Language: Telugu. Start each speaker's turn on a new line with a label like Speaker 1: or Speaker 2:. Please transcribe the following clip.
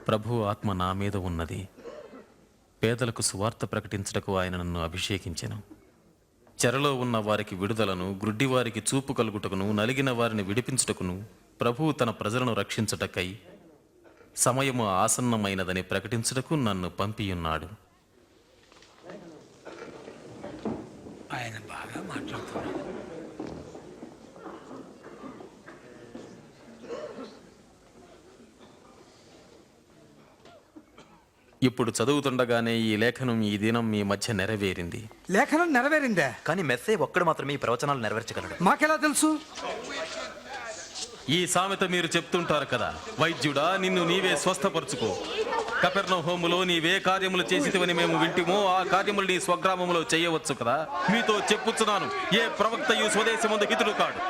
Speaker 1: ప్రభు ఆత్మ నా మీద ఉన్నది. పేదలకు సువార్త ప్రకటించుటకు ఆయన నన్ను అభిషేకించెను. చెరలో ఉన్న వారికి విడుదలను, గ్రుడ్డి వారికి చూపు కలుగుటకును, నలిగిన వారిని విడిపించుటకును, ప్రభువు తన ప్రజలను రక్షించుటకై సమయము ఆసన్నమైనదని ప్రకటించుటకు నన్ను పంపియున్నాడు.
Speaker 2: ఆయన బాగా మాట్లాడుతున్నాడు.
Speaker 1: ఇప్పుడు చదువుతుండగానే ఈ లేఖనం ఈ దినం మీ మధ్య నెరవేరింది.
Speaker 3: లేఖనం నెరవేరిందా?
Speaker 4: కానీ మెస్సే ఒక్కడు మాత్రమే ఈ ప్రవచనాలు నెరవేర్చగలడు.
Speaker 3: మాకెలా తెలుసు?
Speaker 1: ఈ సామెత మీరు చెప్తుంటారు కదా, వైద్యుడా నిన్ను నీవే స్వస్థపరుచుకో. కపెర్నహూములో నీవే కార్యములు చేసితివని మేము వింటిమో, ఆ కార్యములు నీ స్వగ్రామములో చేయవచ్చు కదా. మీతో చెప్పుచున్నాను, ఏ ప్రవక్తయు స్వదేశమందు హితుడు కాడు.